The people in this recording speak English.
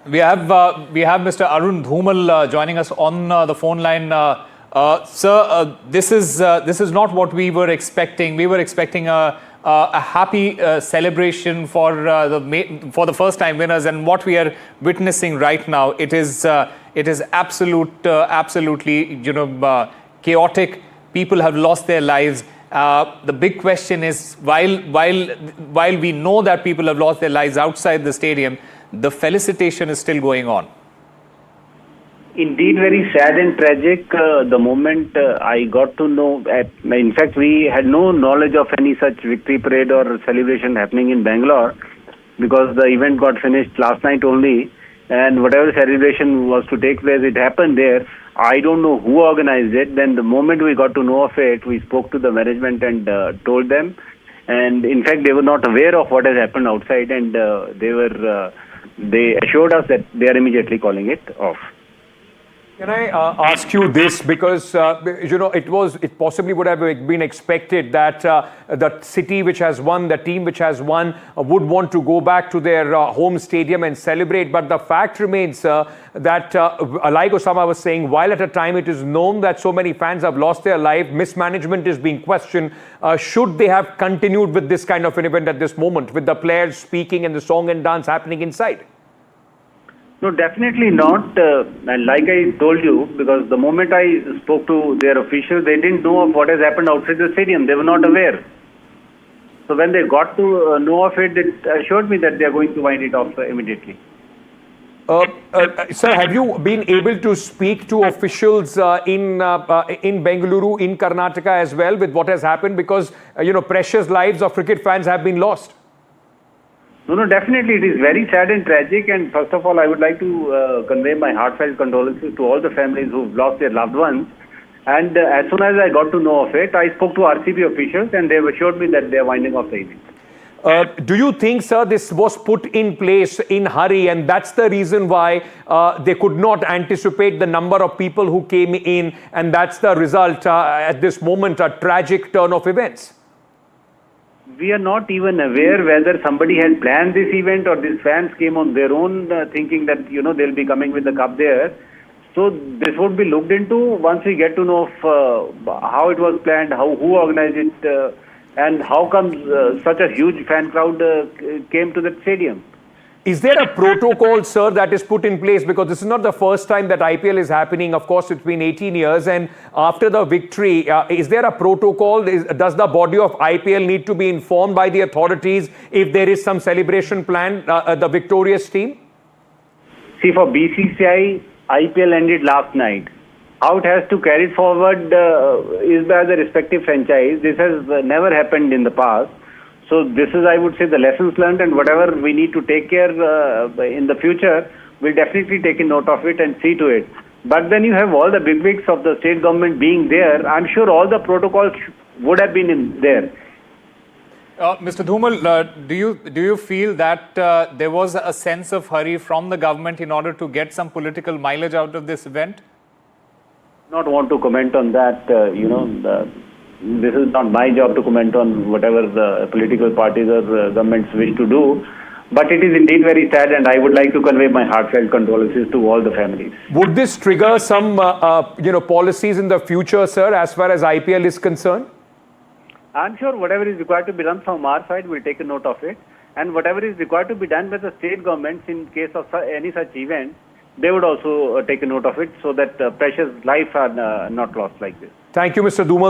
We have Mr. Arun Dhumal joining us on the phone line. Sir, this is not what we were expecting. We were expecting a happy celebration for the first time winners, and what we are witnessing right now, it is absolutely chaotic. People have lost their lives. The big question is, while we know that people have lost their lives outside the stadium, the felicitation is still going on. Indeed, very sad and tragic. The moment I got to know, in fact, we had no knowledge of any such victory parade or celebration happening in Bangalore, because the event got finished last night only, and whatever celebration was to take place, it happened there. I don't know who organized it. Then the moment we got to know of it, we spoke to the management and told them. And in fact, they were not aware of what has happened outside, and they assured us that they are immediately calling it off. Can I ask you this, because it possibly would have been expected that the city which has won, the team which has won, would want to go back to their home stadium and celebrate. But the fact remains that, like Osama was saying, while at a time it is known that so many fans have lost their life, mismanagement is being questioned. Should they have continued with this kind of an event at this moment, with the players speaking and the song and dance happening inside? No, definitely not. And like I told you, because the moment I spoke to their officials, they didn't know of what has happened outside the stadium. They were not aware. So when they got to know of it, it assured me that they are going to wind it off immediately. Sir, have you been able to speak to officials in Bengaluru, in Karnataka as well, with what has happened? Because, precious lives of cricket fans have been lost. No, definitely. It is very sad and tragic. And first of all, I would like to convey my heartfelt condolences to all the families who've lost their loved ones. And as soon as I got to know of it, I spoke to RCB officials, and they assured me that they are winding off the event. Do you think, sir, this was put in place in hurry, and that's the reason why they could not anticipate the number of people who came in, and that's the result at this moment, a tragic turn of events? We are not even aware whether somebody had planned this event or these fans came on their own thinking that, they'll be coming with the cup there. So this would be looked into once we get to know of how it was planned, who organized it, and how come such a huge fan crowd came to that stadium. Is there a protocol, sir, that is put in place? Because this is not the first time that IPL is happening. Of course, it's been 18 years. And after the victory, is there a protocol? Does the body of IPL need to be informed by the authorities if there is some celebration planned, the victorious team? See, for BCCI, IPL ended last night. How it has to carry it forward is by the respective franchise. This has never happened in the past. So this is, I would say, the lessons learned, and whatever we need to take care in the future, we'll definitely take a note of it and see to it. But when you have all the bigwigs of the state government being there, I'm sure all the protocols would have been there. Mr. Dhumal, do you feel that there was a sense of hurry from the government in order to get some political mileage out of this event? Not want to comment on that. This is not my job to comment on whatever the political parties or governments wish to do. But it is indeed very sad, and I would like to convey my heartfelt condolences to all the families. Would this trigger some, policies in the future, sir, as far as IPL is concerned? I'm sure whatever is required to be done from our side, we'll take a note of it. And whatever is required to be done by the state governments in case of any such event, they would also take a note of it, so that precious lives are not lost like this. Thank you, Mr. Dhumal.